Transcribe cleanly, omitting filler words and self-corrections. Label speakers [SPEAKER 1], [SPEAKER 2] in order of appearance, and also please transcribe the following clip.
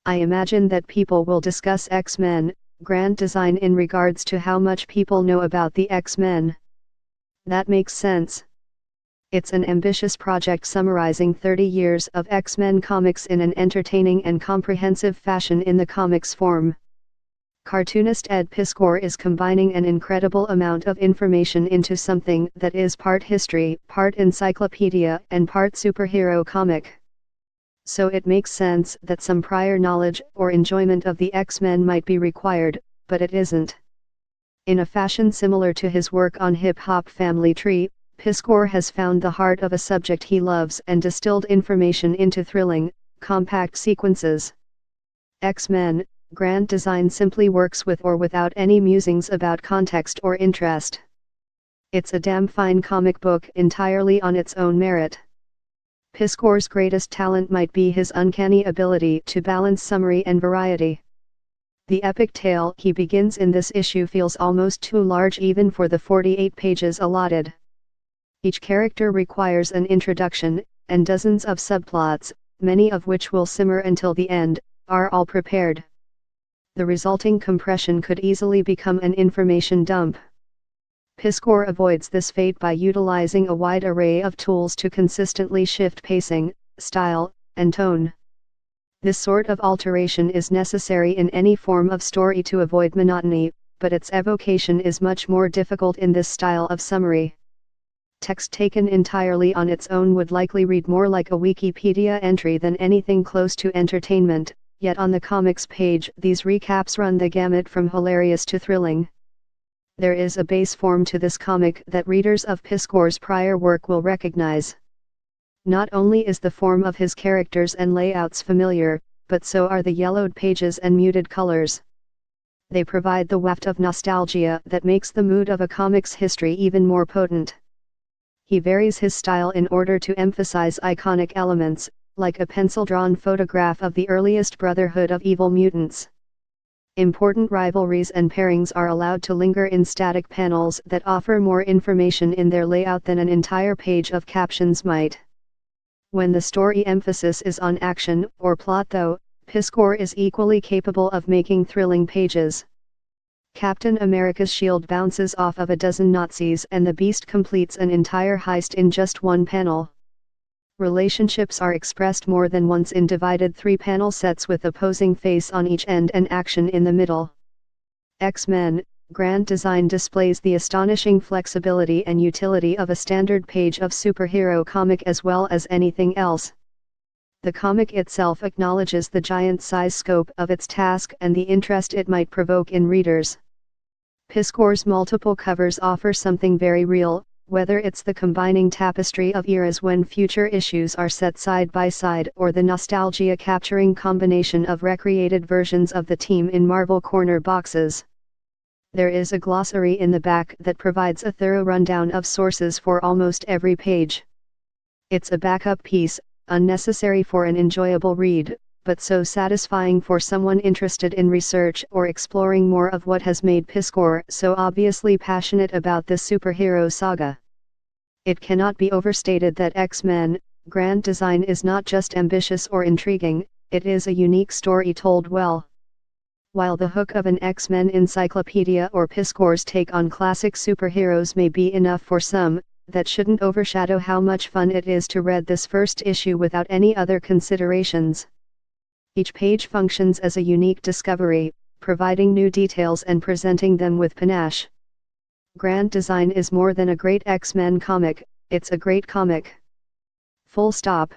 [SPEAKER 1] I imagine that people will discuss X-Men, Grand Design in regards to how much people know about the X-Men. That makes sense. It's an ambitious project summarizing 30 years of X-Men comics in an entertaining and comprehensive fashion in the comics form. Cartoonist Ed Piskor is combining an incredible amount of information into something that is part history, part encyclopedia, and part superhero comic. So it makes sense that some prior knowledge or enjoyment of the X-Men might be required, but it isn't. In a fashion similar to his work on Hip Hop Family Tree, Piskor has found the heart of a subject he loves and distilled information into thrilling, compact sequences. X-Men, Grand Design simply works with or without any musings about context or interest. It's a damn fine comic book entirely on its own merit. Piskor's greatest talent might be his uncanny ability to balance summary and variety. The epic tale he begins in this issue feels almost too large even for the 48 pages allotted. Each character requires an introduction, and dozens of subplots, many of which will simmer until the end, are all prepared. The resulting compression could easily become an information dump. Piskor avoids this fate by utilizing a wide array of tools to consistently shift pacing, style, and tone. This sort of alteration is necessary in any form of story to avoid monotony, but its evocation is much more difficult in this style of summary. Text taken entirely on its own would likely read more like a Wikipedia entry than anything close to entertainment. Yet on the comics page these recaps run the gamut from hilarious to thrilling. There is a base form to this comic that readers of Piskor's prior work will recognize. Not only is the form of his characters and layouts familiar, but so are the yellowed pages and muted colors. They provide the waft of nostalgia that makes the mood of a comic's history even more potent. He varies his style in order to emphasize iconic elements, like a pencil-drawn photograph of the earliest Brotherhood of Evil Mutants. Important rivalries and pairings are allowed to linger in static panels that offer more information in their layout than an entire page of captions might. When the story emphasis is on action or plot though, Piskor is equally capable of making thrilling pages. Captain America's shield bounces off of a dozen Nazis and the Beast completes an entire heist in just one panel. Relationships are expressed more than once in divided three-panel sets with opposing face on each end and action in the middle. X-Men, Grand Design displays the astonishing flexibility and utility of a standard page of superhero comic as well as anything else. The comic itself acknowledges the giant size scope of its task and the interest it might provoke in readers. Piskor's multiple covers offer something very real, whether it's the combining tapestry of eras when future issues are set side by side or the nostalgia-capturing combination of recreated versions of the team in Marvel corner boxes. There is a glossary in the back that provides a thorough rundown of sources for almost every page. It's a backup piece, unnecessary for an enjoyable read, but so satisfying for someone interested in research or exploring more of what has made Piskor so obviously passionate about this superhero saga. It cannot be overstated that X-Men, Grand Design is not just ambitious or intriguing, it is a unique story told well. While the hook of an X-Men encyclopedia or Piskor's take on classic superheroes may be enough for some, that shouldn't overshadow how much fun it is to read this first issue without any other considerations. Each page functions as a unique discovery, providing new details and presenting them with panache. Grand Design is more than a great X-Men comic, it's a great comic. Full stop.